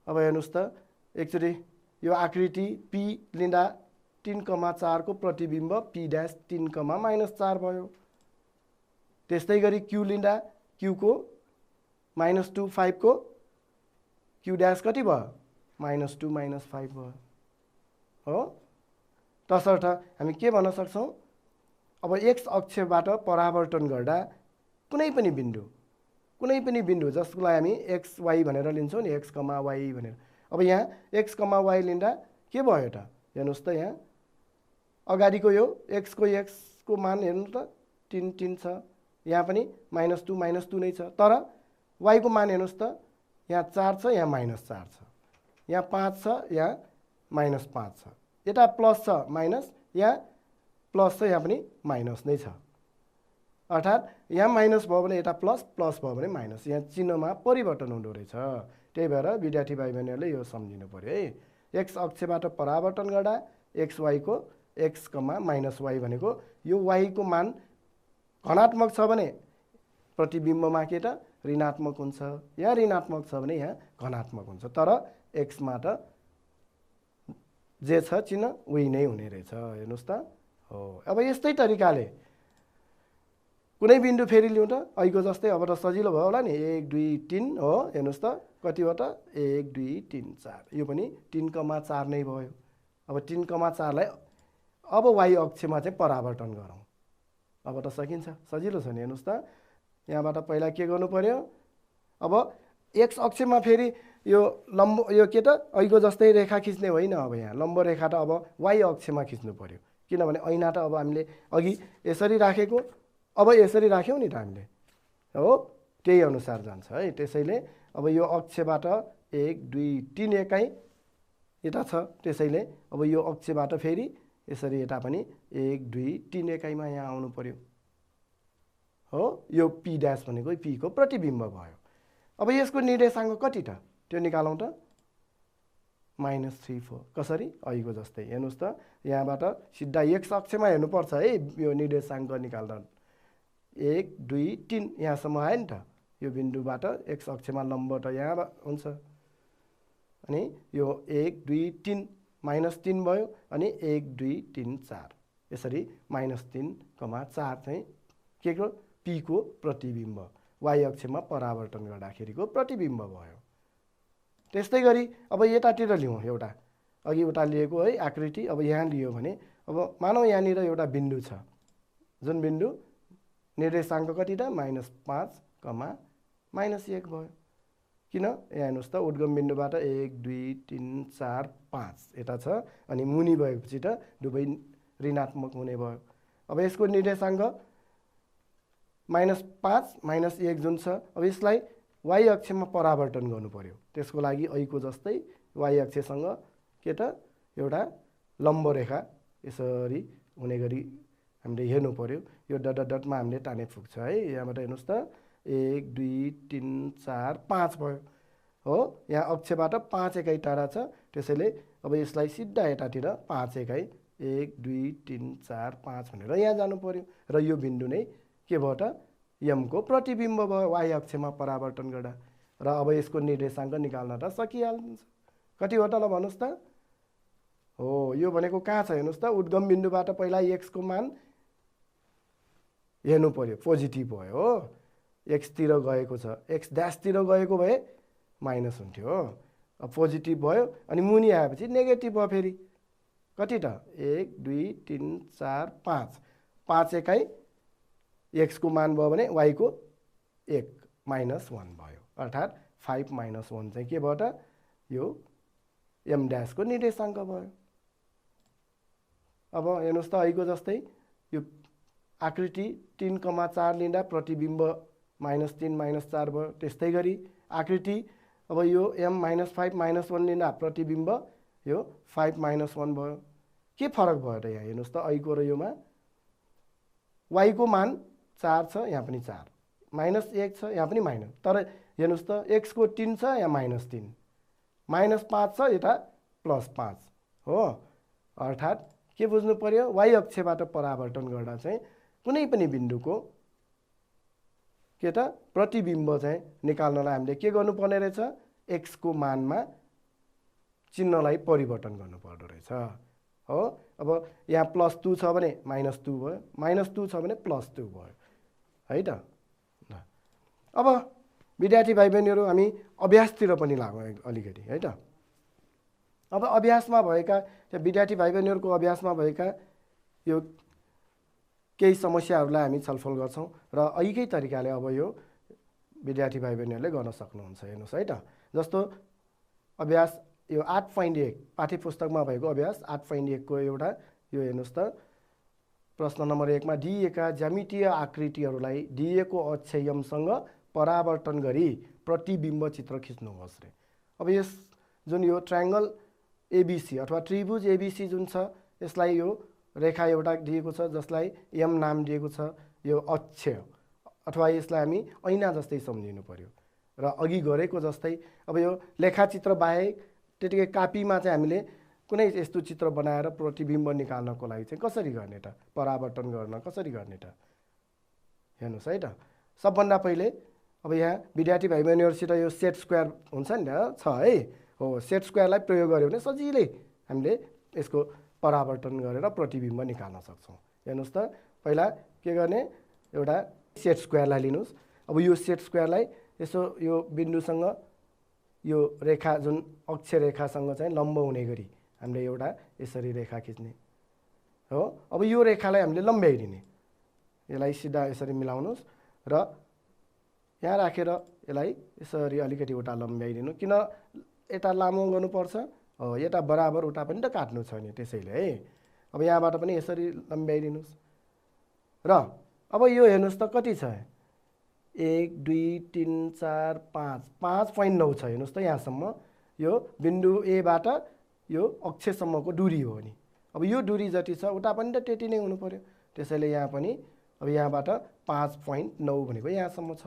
अब हेर्नुहोस् त एकचोटि यो आकृति पी लिँदा 3,4 को प्रतिबिम्ब पी ड्यास 3,-4 भयो। त्यस्तै गरी क्यू लिँदा क्यूको -2,5 को क्यू ड्यास कति भयो, -2 -5 भयो हो। तसर्थ हामी के भन्न सक्छौँ, अब एक्स अक्षबाट परावर्तन गर्दा कुनै पनि बिन्दु जसलाई हामी एक्स वाई भनेर लिन्छौँ नि, एक्स, वाई भनेर। अब यहाँ एक्स, वाई लिँदा के भयो त हेर्नुहोस् त, यहाँ अगाडिको यो एक्सको मान हेर्नु त 3 छ, यहाँ पनि -2 नै छ। तर वाईको मान हेर्नुहोस् त, यहाँ 4 छ, यहाँ -4 छ, यहाँ 5 छ, यहाँ -5 छ, यता प्लस छ माइनस, यहाँ प्लस छ, यहाँ पनि माइनस नै छ। अर्थात् यहाँ माइनस भयो भने यता प्लस, प्लस भयो भने माइनस, यहाँ चिन्हमा परिवर्तन हुँदो रहेछ। त्यही भएर विद्यार्थी भाइ बहिनीहरूले यो सम्झिनु पर्यो है। एक्स अक्षबाट परावर्तन गर्दा एक्स वाईको एक्स, -वाई भनेको यो वाईको मान धनात्मक छ भने प्रतिबिम्बमा के त ऋणात्मक हुन्छ, यहाँ ऋणात्मक छ भने यहाँ धनात्मक हुन्छ। तर एक्समा त जे छ चिन्ह उही नै हुने रहेछ। हेर्नुहोस् त हो। अब यस्तै तरिकाले कुनै बिन्दु फेरि लिउँ त ऐको जस्तै अब त सजिलो भयो होला नि 1 2 3 हो हेर्नुस् त कतिवटा 1 2 3 4 यो पनि 3,4 नै भयो। अब 3,4 लाई अब y अक्षमा चाहिँ परावर्तन गरौँ। अब त सकिन्छ सजिलो छ नि हेर्नुस् त यहाँबाट पहिला के गर्नु पर्यो अब x अक्षमा फेरि यो लम्ब यो के त ऐको जस्तै रेखा खिच्ने होइन अब यहाँ लम्ब रेखा त अब y अक्षमा खिच्नु पर्यो किनभने ऐना त अब हामीले अघि यसरी राखेको अब यसरी राख्यौँ नि त हामीले हो त्यही अनुसार जान्छ है। त्यसैले अब यो अक्षबाट 1 2 3 एकाइ यता छ त्यसैले अब यो अक्षबाट फेरि यसरी यता पनि 1 2 3 एकाइमा यहाँ आउनु पर्यो हो। यो p ड्यास भनेको p को प्रतिबिम्ब भयो। अब यसको निर्देशाङ्क कति त त्यो निकालौँ त -3 4 कसरी ऐको जस्तै हेर्नुस् त यहाँबाट सिधा x अक्षमा हेर्नुपर्छ है यो निर्देशाङ्क निकाल्दा 1 2 3 यहाँसम्म आयो नि त यो बिन्दुबाट x अक्षमा लम्ब त यहाँ हुन्छ अनि यो 1 2 3 -3 भयो अनि 1 2 3 4 यसरी -3,4 चाहिँ के को p को प्रतिबिम्ब y अक्षमा परावर्तन गर्दाखेरिको प्रतिबिम्ब भयो। त्यस्तै गरी अब यतातिर लिउँ एउटा अघि उता लिएको है आकृति अब यहाँ लियो भने अब मानौ यहाँनिर एउटा बिन्दु छ जुन बिन्दु निर्देशाङ्क कति त -5, -1 भयो किन यहाँ हेर्नुस् त उद्गम बिन्दुबाट 1 2 3 4 5 यता छ अनि मुनि भएपछि त दुवै ऋणात्मक हुने भयो। अब यसको निर्देशाङ्क -5 -1 जुन छ अब यसलाई y अक्षमा परावर्तन गर्नु पर्यो त्यसको लागि ऐको जस्तै y अक्षसँग के त एउटा लम्ब रेखा यसरी हुने गरी हामीले हेर्नु पर्यो यो डट डट डटमा हामीले ताने पुग्छ है। यहाँबाट हेर्नुस् त 1 2 3 4 5 भयो हो यहाँ अक्षबाट 5 एकाइ टाढा छ त्यसैले अब यसलाई सिधा यतातिर 5 एकाइ 1 2 3 4 5 भनेर यहाँ जानु पर्यो र यो बिन्दु नै के भयो त m को प्रतिबिम्ब भयो y अक्षमा परावर्तन गर्दा र अब यसको निर्देशाङ्क निकाल्न त सकिहाल्छ। कति हो त ल भन्नुस् त हो यो भनेको कहाँ छ हेर्नुस् त उद्गम बिन्दुबाट पहिला x को मान हेर्नु पर्यो पोजिटिभ भयो हो x तिर गएको छ x ड्यास तिर गएको भए माइनस हुन्थ्यो हो अब पोजिटिभ भयो अनि मुनि आएपछि नेगेटिभ भयो फेरि कति त 1 2 3 4 5 5 एकाइ x को मान भयो भने y को 1 -1 भयो अर्थात् 5 -1 चाहिँ के भयो त यो m ड्यास को निर्देशाङ्क भयो। अब हेर्नुस् त ऐको जस्तै यो आकृति 3,4 लिँदा प्रतिबिम्ब -3 -4 भयो। त्यस्तै गरी आकृति अब यो m -5 -1 लिँदा प्रतिबिम्ब यो 5 -1 भयो। के फरक भयो त यहाँ हेर्नुस् त ऐको र योमा y को मान 4 छ यहाँ पनि 4 -1 छ यहाँ पनि माइनस तर हेर्नुस् त x को 3 छ यहाँ -3 -5 छ यता +5 हो अर्थात् के बुझ्नु पर्यो y अक्षबाट परावर्तन गर्दा चाहिँ कुनै पनि बिन्दुको के त प्रतिबिम्ब चाहिँ निकाल्नलाई हामीले के गर्नुपर्ने रहेछ x को मानमा चिन्हलाई परिवर्तन गर्नु पर्दो रहेछ हो। अब यहाँ +2 छ भने -2 भयो -2 छ भने +2 भयो है त। अब विद्यार्थी भाइ बहिनीहरू हामी अभ्यासतिर पनि लागौँ अलिकति है त। अब अभ्यासमा भएका विद्यार्थी भाइ बहिनीहरूको अभ्यासमा भएका यो केही समस्याहरूलाई हामी छलफल गर्छौँ र यही तरिकाले अब यो विद्यार्थी भाइ बहिनीहरूले गर्न सक्नुहुन्छ हेर्नुहोस् है त। जस्तो अभ्यास यो 8.1 पाठ्यपुस्तकमा भएको अभ्यास 8.1 को एउटा यो हेर्नुहोस् त प्रश्न नम्बर 1 मा दिएका ज्यामितीय आकृतिहरूलाई दिएको अक्षयमसँग परावर्तन गरी प्रतिबिम्ब चित्र खिच्नुहोस् रे। अब यस जुन यो ट्रायंगल एबीसी अथवा त्रिभुज एबीसी जुन छ यसलाई यो रेखा एउटा दिएको छ जसलाई m नाम दिएको छ यो अक्षय अथवा यसलाई हामी ऐना जस्तै सम्झिनु पर्यो र अघि गरेको जस्तै अब यो लेखाचित्र बाहेक त्यतिकै कापीमा चाहिँ हामीले कुनै यस्तो चित्र बनाएर प्रतिबिम्ब निकाल्नको लागि चाहिँ कसरी गर्ने त परावर्तन गर्न कसरी गर्ने त हेर्नुस् है त। सबभन्दा पहिले अब यहाँ विद्यार्थी भाइ बहिनीहरुसित यो सेट स्क्वायर हुन्छ नि त छ है हो सेट स्क्वायरलाई प्रयोग गर्यो भने सजिलै हामीले यसको परावर्तन गरेर प्रतिबिम्ब निकाल्न सक्छौं। हेर्नुस् त पहिला के गर्ने एउटा सेट स्क्वायरलाई लिनुहोस्। अब यो सेट स्क्वायरलाई यसो यो बिन्दुसँग यो रेखा जुन अक्ष रेखासँग चाहिँ लम्ब हुने गरी हामीले एउटा यसरी रेखा खिच्ने हो। अब यो रेखालाई हामीले लम्ब्याइदिने, यसलाई सिधा यसरी मिलाउनुहोस् र यहाँ राखेर यसलाई यसरी अलिकति उता लम्ब्याइदिनु। किन यता लामो गर्नुपर्छ? हो, यता बराबर उता पनि त काट्नु छ नि, त्यसैले है। अब यहाँबाट पनि यसरी लम्ब्याइदिनुहोस् र अब यो हेर्नुहोस् त कति छ, 1 2 3 4 5 5.9 छ। हेर्नुहोस् त यहाँसम्म यो बिन्दु एबाट यो अक्षसम्मको दूरी हो नि। अब यो दूरी जति छ उता पनि त त्यति नै हुनु पर्यो, त्यसैले यहाँ पनि अब यहाँबाट 5.9 भनेको यहाँसम्म छ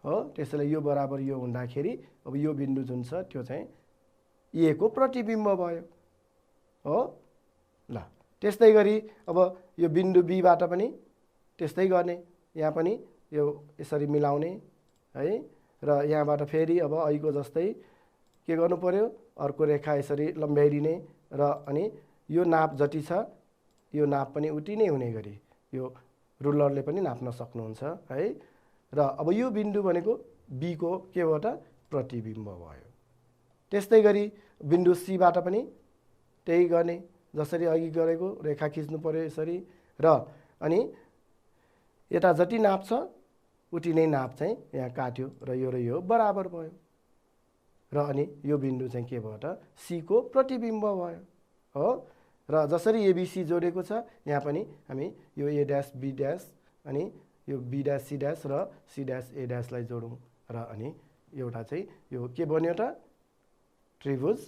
हो। त्यसैले यो बराबर यो हुँदाखेरि अब यो बिन्दु जुन छ त्यो चाहिँ ए को प्रतिबिम्ब भयो हो। ल त्यस्तै गरी अब यो बिन्दु बीबाट पनि त्यस्तै गर्ने, यहाँ पनि यो यसरी मिलाउने है। र यहाँबाट फेरि अब अहिलेको जस्तै के गर्नु पर्यो, अर्को रेखा यसरी लम्ब्याइदिने र अनि यो नाप जति छ यो नाप पनि उति नै हुने गरी यो रुलरले पनि नाप्न सक्नुहुन्छ है। र अब यो बिन्दु भनेको बी को के हो त प्रतिबिम्ब भयो। त्यस्तै गरी बिन्दु सीबाट पनि त्यही गर्ने, जसरी अघि गरेको रेखा खिच्नु पर्यो यसरी र अनि यता जति नाप छ उति नै नाप चाहिँ यहाँ काट्यो र यो बराबर भयो र अनि यो बिन्दु चाहिँ के भयो त सी को प्रतिबिम्ब भयो हो। र जसरी एबीसी जोडेको छ यहाँ पनि हामी यो ए ड्यास बी ड्यास अनि यो बी ड्यास सी ड्यास र सी ड्यास ए ड्यासलाई जोडौँ र अनि एउटा चाहिँ यो के बन्यो त त्रिभुज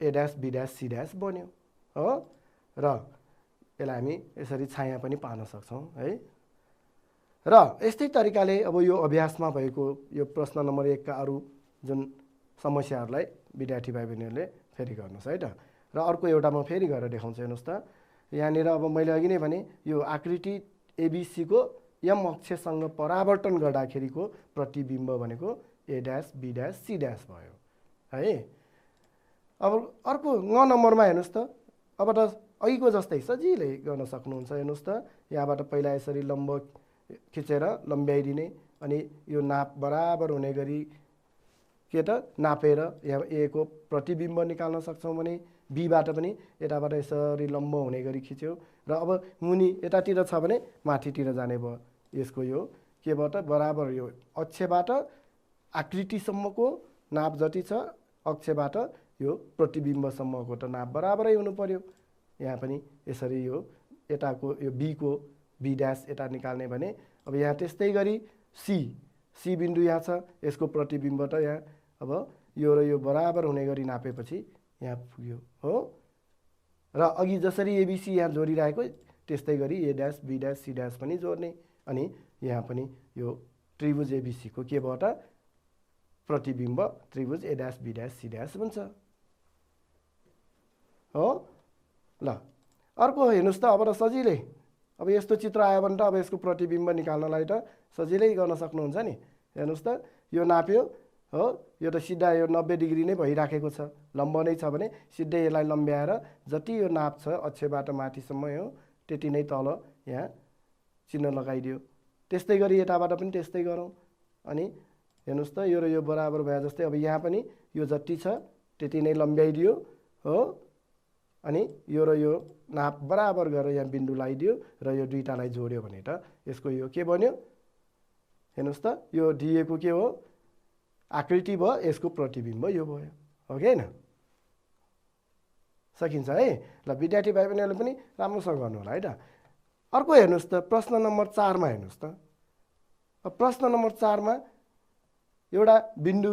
A dash B dash C dash बन्यो हो। र यसलाई हामी यसरी छाया पनि पार्न सक्छौँ है। र यस्तै तरिकाले अब यो अभ्यासमा भएको यो प्रश्न नम्बर 1 का अरू जुन समस्याहरूलाई विद्यार्थी भाइ बहिनीहरूले फेरि गर्नुहोस् है त। र अर्को एउटा म फेरि गरेर देखाउँछु। हेर्नुहोस् त यहाँनिर अब मैले अघि नै भने यो आकृति एबिसी को एम अक्षसँग परावर्तन गर्दाखेरिको प्रतिबिम्ब भनेको A dash B dash C dash भयो है। अब अर्को 9 नम्बरमा हेर्नुहोस् त, अब त अघिको जस्तै सजिलै गर्न सक्नुहुन्छ। हेर्नुहोस् त यहाँबाट पहिला यसरी लम्ब खिचेर लम्ब्याइदिने अनि यो नाप बराबर हुने गरी के त नापेर यहाँ ए को प्रतिबिम्ब निकाल्न सक्छौँ भने बीबाट पनि यताबाट यसरी लम्ब हुने गरी खिच्यो र अब मुनि यतातिर छ भने माथितिर जाने भयो। यसको यो के भयो त बराबर यो अक्षबाट आकृतिसम्मको नाप जति छ अक्षबाट यो प्रतिबिम्बसम्मको त नाप बराबरै हुनु पर्यो। यहाँ पनि यसरी यो यताको यो बी को बी ड्यास यता निकाल्ने भने अब यहाँ त्यस्तै गरी सी बिन्दु यहाँ छ, यसको प्रतिबिम्ब त यहाँ अब यो र यो बराबर हुने गरी नापेपछि यहाँ पुग्यो हो। र अघि जसरी एबिसी यहाँ जोडिरहेको त्यस्तै गरी A dash B dash C dash पनि जोड्ने अनि यहाँ पनि यो त्रिभुज एबिसी को के भयो त प्रतिबिम्ब त्रिभुज A dash B dash C dash बन्छ हो। ल अर्को हेर्नुहोस् त अब त सजिलै अब यस्तो चित्र आयो भने त अब यसको प्रतिबिम्ब निकाल्नलाई त सजिलै गर्न सक्नुहुन्छ नि। हेर्नुहोस् त यो नाप्यो हो, यो त सिधा यो 90 डिग्री नै भइराखेको छ, लम्ब नै छ भने सिधै यसलाई लम्ब्याएर जति यो नाप छ अक्षबाट माथिसम्म हो त्यति नै तल यहाँ चिन्ह लगाइदियो। त्यस्तै गरी यताबाट पनि त्यस्तै गरौँ अनि हेर्नुहोस् त यो र यो बराबर भए जस्तै अब यहाँ पनि यो जति छ त्यति नै लम्ब्याइदियो हो अनि यो र यो नाप बराबर गरेर यहाँ बिन्दु लगाइदियो र यो दुईटालाई जोड्यो भने त यसको यो के बन्यो। हेर्नुहोस् त यो दिएको के हो आकृति भयो, यसको प्रतिबिम्ब यो भयो हो कि हैन। सकिन्छ है। ल विद्यार्थी भाइ बहिनीहरूले पनि राम्रोसँग गर्नु होला है त। अर्को हेर्नुहोस् त प्रश्न नम्बर 4 मा हेर्नुहोस् त। प्रश्न नम्बर 4 मा एउटा बिन्दु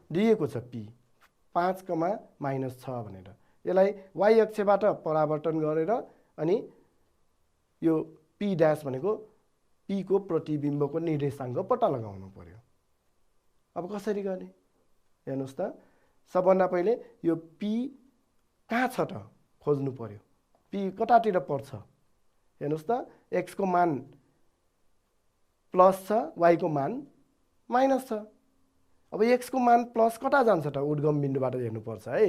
दिएको छ पी 5,-6 भनेर, यसलाई वाई अक्षबाट परावर्तन गरेर अनि यो पी ड्यास भनेको पी को प्रतिबिम्बको निर्देशाङ्क पत्ता लगाउनु पर्यो। अब कसरी गर्ने हेर्नुहोस् त, सबभन्दा पहिले यो पी कहाँ छ त खोज्नु पर्यो। पी कतातिर पर्छ हेर्नुहोस् त, एक्स को मान प्लस छ, वाई को मान माइनस छ। अब एक्स को मान प्लस कता जान्छ त उद्गम बिन्दुबाट हेर्नुपर्छ है।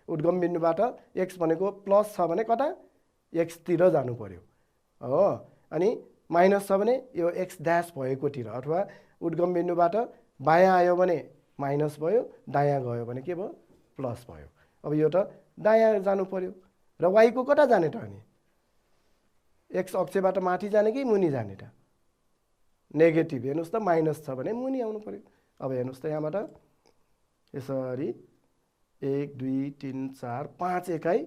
उद्गम बिन्दुबाट एक्स भनेको प्लस छ भने कता एक्स तिर जानु पर्यो हो। अनि माइनस छ भने यो एक्स ड्यास भएकोतिर अथवा उद्गम बिन्दुबाट बायाँ आयो भने माइनस भयो, दायाँ गयो भने के भयो प्लस भयो। अब यो त दायाँ जानु पर्यो र वाईको कता जाने त अनि एक्स अक्षबाट माथि जाने कि मुनि जाने त नेगेटिभ। हेर्नुहोस् त माइनस छ भने मुनि आउनु पर्यो। अब हेर्नुहोस् त यहाँबाट यसरी 1 2 3 4 5 एकाइ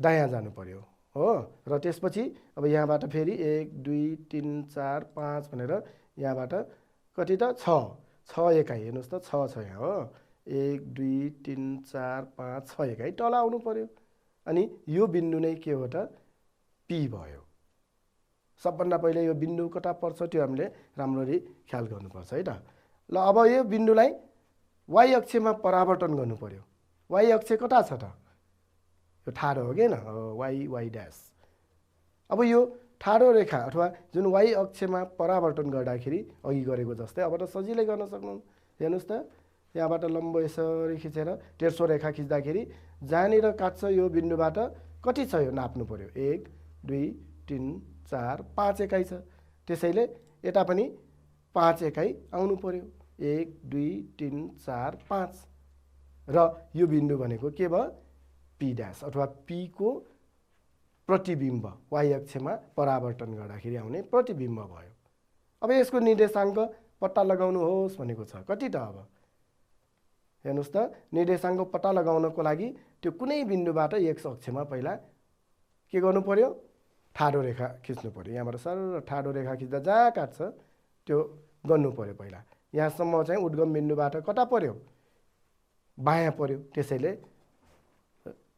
दायाँ जानु पर्यो हो। र त्यसपछि अब यहाँबाट फेरि 1 2 3 4 5 भनेर यहाँबाट कति त 6 एकाइ। हेर्नुहोस् त 6 छ यहाँ हो। 1 2 3 4 5 6 एकाइ तल आउनु पर्यो। अनि यो बिन्दु नै के हो त पी भयो। सबभन्दा पहिले यो बिन्दु कता पर्छ त्यो हामीले राम्ररी ख्याल गर्नुपर्छ है त। ल अब यो बिन्दुलाई वाई अक्षमा परावर्तन गर्नु पर्यो। वाई अक्ष कता छ त यो ठाडो हो किन वाई वाई ड्यास। अब यो ठाडो रेखा अथवा जुन वाई अक्षमा परावर्तन गर्दाखेरि अघि गरेको जस्तै अब त सजिलै गर्न सक्नु। हेर्नुहोस् त यहाँबाट लम्ब यसरी खिचेर तेर्सो रेखा खिच्दाखेरि जहाँनिर काट्छ यो बिन्दुबाट कति छ यो नाप्नु पर्यो। 1 2 3 4 5 एकाइ छ। त्यसैले यता पनि 5 एकाइ आउनु पर्यो। 1 2 3 4 5 र यो बिन्दु भनेको के भयो पी ड्यास अथवा पी को प्रतिबिम्ब वाई अक्षमा परावर्तन गर्दाखेरि आउने प्रतिबिम्ब भयो। अब यसको निर्देशाङ्क पत्ता लगाउनुहोस् भनेको छ कति त। अब हेर्नुहोस् त निर्देशाङ्क पत्ता लगाउनको लागि त्यो कुनै बिन्दुबाट एक्स अक्षमा पहिला के गर्नु पर्यो ठाडो रेखा खिच्नु पर्यो। यहाँबाट सर ठाडो रेखा खिच्दा जहाँ काट्छ त्यो गर्नु पर्यो पहिला। यहाँसम्म चाहिँ उद्गम बिन्दुबाट कता पर्यो बायाँ पर्यो। त्यसैले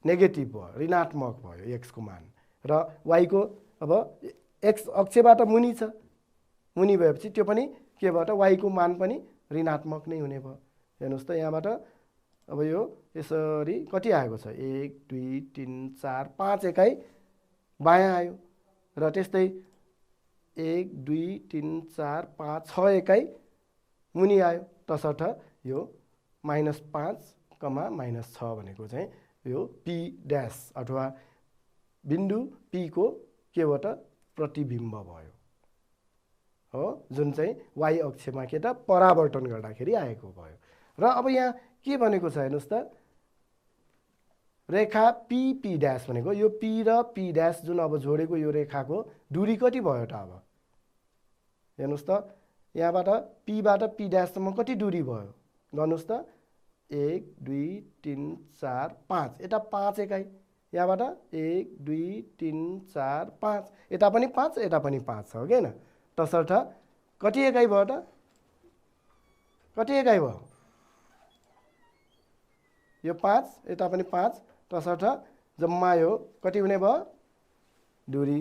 नेगेटिभ भयो ऋणात्मक भयो एक्सको मान र वाईको अब एक्स अक्षबाट मुनि छ। मुनि भएपछि त्यो पनि के भयो त वाईको मान पनि ऋणात्मक नै हुने भयो। हेर्नुहोस् त यहाँबाट अब यो यसरी कति आएको छ 1 2 3 4 5 एकाइ बायाँ आयो र त्यस्तै 1 2 3 4 5 6 एकाइ मुनि आयो। तसर्थ यो -5 -6 भनेको चाहिँ यो पी ड्यास अथवा बिन्दु पी को के हो त प्रतिबिम्ब भयो हो जुन चाहिँ वाई अक्षमा के त परावर्तन गर्दाखेरि आएको भयो। र अब यहाँ के भनेको छ हेर्नुहोस् त रेखा पी पी ड्यास भनेको यो पी र पी ड्यास जुन अब जोडेको यो रेखाको दूरी कति भयो त। अब हेर्नुहोस् त यहाँबाट पीबाट पी ड्याससम्म कति दूरी भयो गर्नुहोस् त 1 2 3 4 5 यता 5 एकाइ। यहाँबाट 1 2 3 4 5 यता पनि 5 यता पनि 5 छ हो किन। तसर्थ कति एकाइ भयो त कति एकाइ भयो यो 5 यता पनि 5 तसर्थ जम्मा यो कति हुने भयो दूरी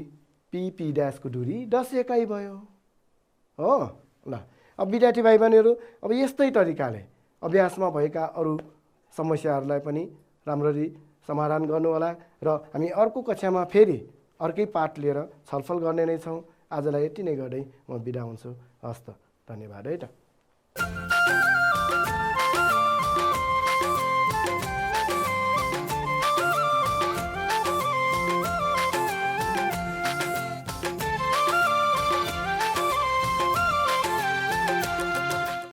पी पी ड्यासको दूरी 10 एकाइ भयो हो। ल अब विद्यार्थी भाइ बहिनीहरू अब यस्तै तरिकाले अभ्यासमा भएका अरू समस्याहरूलाई पनि राम्ररी समाधान गर्नु होला र हामी अर्को कक्षामा फेरि अर्कै पाठ लिएर छलफल गर्ने नै छौँ। आजलाई यति नै गर्दै म बिदा हुन्छु। हस्त धन्यवाद है त।